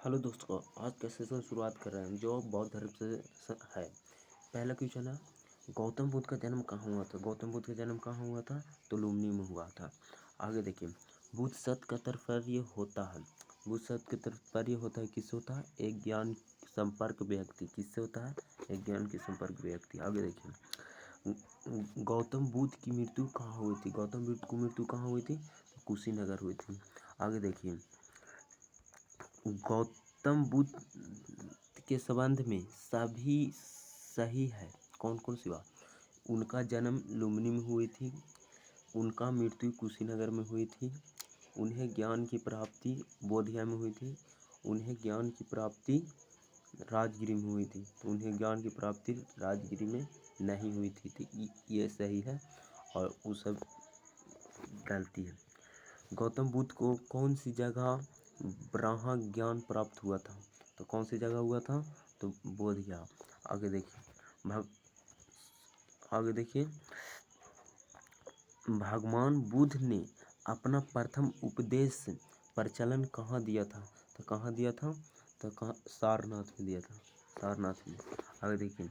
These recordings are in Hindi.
हेलो दोस्तों, आज का सेशन शुरुआत कर रहे हैं जो बौद्ध धर्म से है। पहला क्वेश्चन है, गौतम बुद्ध का जन्म कहाँ हुआ था। गौतम बुद्ध का जन्म कहाँ हुआ था? तो लुम्बिनी में हुआ था। आगे देखिए, बुद्ध शब्द का तात्पर्य होता है। बुद्ध शब्द का तात्पर्य होता है, किससे होता है? एक ज्ञान संपर्क व्यक्ति। किससे होता है? एक ज्ञान के संपर्क व्यक्ति। आगे देखिए, गौतम बुद्ध की मृत्यु कहाँ हुई थी? गौतम बुद्ध की मृत्यु कहाँ हुई थी? तो कुशीनगर हुई थी। आगे देखिए, गौतम बुद्ध के संबंध में सभी सही है। कौन कौन सी बात? उनका जन्म लुम्बिनी में हुई थी, उनका मृत्यु कुशीनगर में हुई थी, उन्हें ज्ञान की प्राप्ति बोधगया में हुई थी, उन्हें ज्ञान की प्राप्ति राजगिरी में हुई थी, तो उन्हें ज्ञान की प्राप्ति राजगिरी में नहीं हुई थी। तो ये सही है और वो सब गलती है। गौतम बुद्ध को कौन सी जगह ब्रह्म ज्ञान प्राप्त हुआ था? तो कौन सी जगह हुआ था? तो बोधगया। आगे देखिए, भगवान बुद्ध ने अपना प्रथम उपदेश प्रचलन कहाँ दिया था? तो कहाँ दिया था? तो कहाँ? सारनाथ में दिया था। सारनाथ में। आगे देखिए,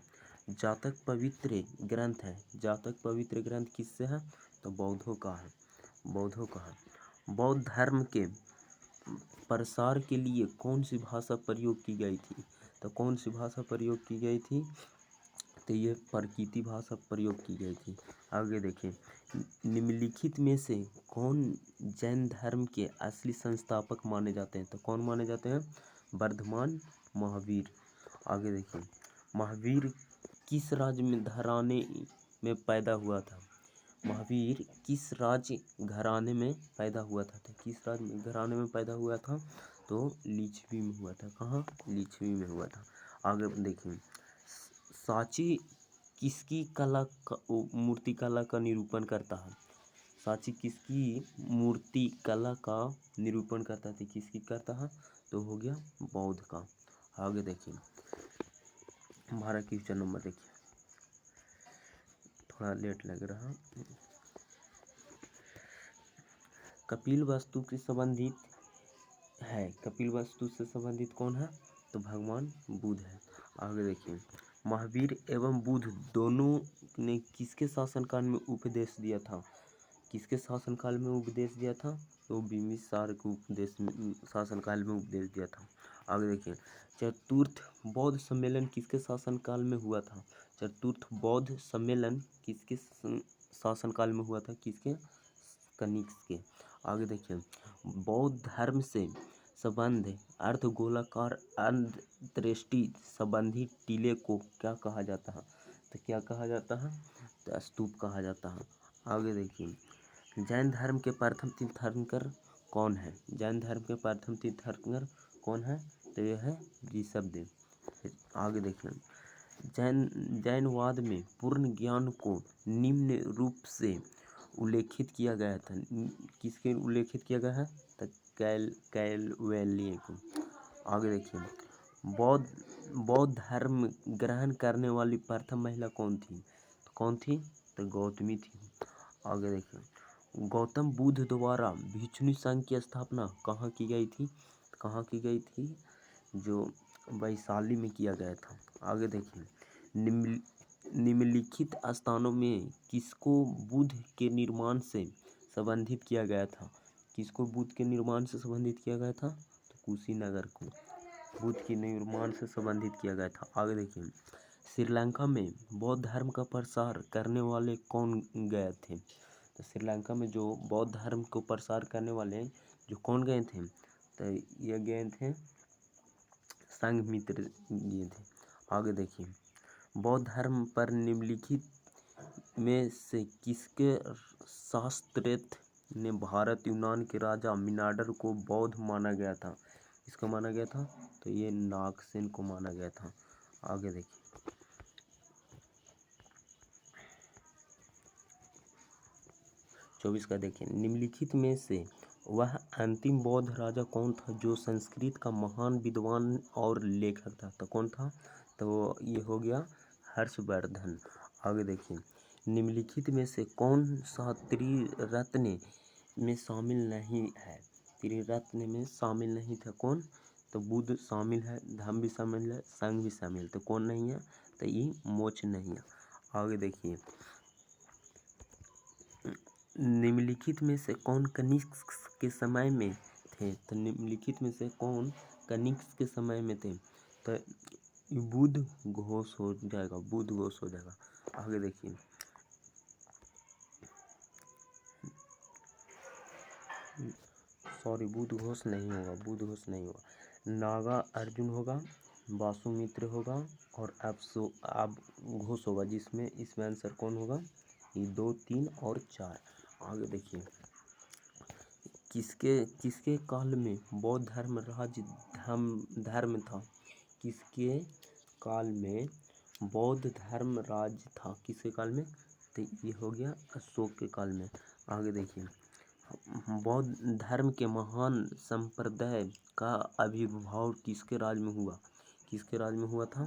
जातक पवित्र ग्रंथ है। जातक पवित्र ग्रंथ किससे है? तो बौद्धों का है। बौद्धों का है। बौद्ध धर्म के प्रसार के लिए कौन सी भाषा प्रयोग की गई थी? तो कौन सी भाषा प्रयोग की गई थी? तो ये प्राकृत भाषा प्रयोग की गई थी। आगे देखिए, निम्नलिखित में से कौन जैन धर्म के असली संस्थापक माने जाते हैं? तो कौन माने जाते हैं? वर्धमान महावीर। आगे देखिए, महावीर किस राज्य में घराने में पैदा हुआ था? महावीर किस राज्य घराने में पैदा हुआ था? तो किस राज्य घराने में पैदा हुआ था? तो लिच्छवी में हुआ था। कहाँ? लिच्छवी में हुआ था। आगे देखिए, सांची किसकी कला का मूर्ति कला का निरूपण करता है? सांची किसकी मूर्ति कला का निरूपण करता है? किसकी करता है? तो हो गया बौद्ध का। आगे देखिए, हमारा क्वेश्चन नंबर देखिए, थोड़ा लेट लग रहा। कपिल वस्तु से संबंधित है। कपिल वस्तु से संबंधित कौन है? तो भगवान बुद्ध है। आगे देखिए, महावीर एवं बुद्ध दोनों ने किसके शासनकाल में उपदेश दिया था? किसके शासनकाल में उपदेश दिया था? तो बिंबिसार को उपदेश शासनकाल में उपदेश दिया था। आगे देखिए, चतुर्थ बौद्ध सम्मेलन किसके शासनकाल में हुआ था? चतुर्थ बौद्ध सम्मेलन किसके शासनकाल में हुआ था? किसके? कनिष्क के। आगे देखिए, बौद्ध धर्म से संबंध अर्धगोलाकार अंतर्दृष्टि संबंधी टीले को क्या कहा जाता है? तो क्या कहा जाता है? तो स्तूप कहा जाता है। आगे देखिए, जैन धर्म के प्रथम तीर्थंकर कौन है? जैन धर्म के प्रथम तीर्थंकर कौन है? तो यह है ऋषभदेव। आगे देखिए, जैनवाद में पूर्ण ज्ञान को निम्न रूप से उल्लेखित किया गया था। किसके उल्लेखित किया गया है? तो कैलवेलियन को। आगे देखिए, बौद्ध धर्म ग्रहण करने वाली प्रथम महिला कौन थी? तो कौन थी? तो गौतमी थी। आगे देखिए, गौतम बुद्ध द्वारा भिक्षु संघ की स्थापना कहाँ की गई थी? कहाँ की गई थी? जो वैशाली में किया गया था। आगे देखिए, निम्नलिखित स्थानों में किसको बुद्ध के निर्माण से संबंधित किया गया था? किसको बुद्ध के निर्माण से संबंधित किया गया था? तो कुशीनगर को बुद्ध के निर्माण से संबंधित किया गया था। आगे देखिए, श्रीलंका में बौद्ध धर्म का प्रसार करने वाले कौन गए थे? तो श्रीलंका में जो बौद्ध धर्म को प्रसार करने वाले जो कौन गए थे? तो ये गए थे संघमित्र गए थे। आगे देखिए, बौद्ध धर्म पर निम्नलिखित में से किसके शास्त्रज्ञ ने भारत यूनान के राजा मिनांडर को बौद्ध माना गया था? किसको माना गया था? तो ये नागसेन को माना गया था। आगे देखिए, 24 का देखिए, निम्नलिखित में से वह अंतिम बौद्ध राजा कौन था जो संस्कृत का महान विद्वान और लेखक था? तो कौन था? तो ये हो गया हर्षवर्धन। आगे देखिए, निम्नलिखित में से कौन सा त्रिरत्न में शामिल नहीं है? त्रिरत्न में शामिल नहीं था कौन? तो बुध शामिल है, धम्म भी शामिल है, संघ भी शामिल है, तो कौन नहीं है? तो ये मोक्ष नहीं है। आगे देखिए, निम्नलिखित में से कौन कनिष्क के समय में थे? तो निम्नलिखित में से कौन कनिष्क के समय में थे? तो बुध घोष हो जाएगा, बुध घोष हो जाएगा। आगे देखिए, सॉरी बुध घोष नहीं होगा, बुध घोष नहीं होगा, नागा अर्जुन होगा, वासुमित्र होगा और आप घोष होगा, जिसमें इसमें आंसर कौन होगा? ये 2, 3 और 4। आगे देखिए, किसके किसके काल में बौद्ध धर्म था? किसके काल में बौद्ध धर्म राज था? किसके काल में? तो ये हो गया अशोक के काल में। आगे देखिए, बौद्ध धर्म के महान संप्रदाय का आविर्भाव किसके राज में हुआ? किसके राज में हुआ था?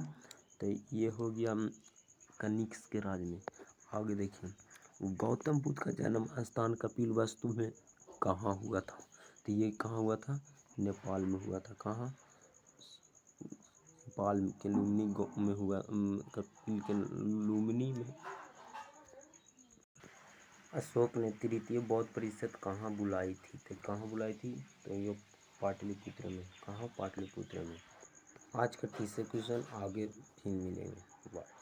तो ये हो गया कनिष्क के राज में। आगे देखिए, गौतम बुद्ध का जन्म स्थान कपिलवस्तु में कहाँ हुआ था? तो ये कहाँ हुआ था? नेपाल में हुआ था। कहाँ? नेपाल के लुम्बिनी में हुआ, कपिल के लुम्बिनी में। अशोक ने तृतीय बौद्ध परिषद कहाँ बुलाई थी? तो कहाँ बुलाई थी? तो ये पाटलिपुत्र में। कहाँ? पाटलिपुत्र में। आज का तीसरा क्वेश्चन आगे फिर मिलेंगे। बाय।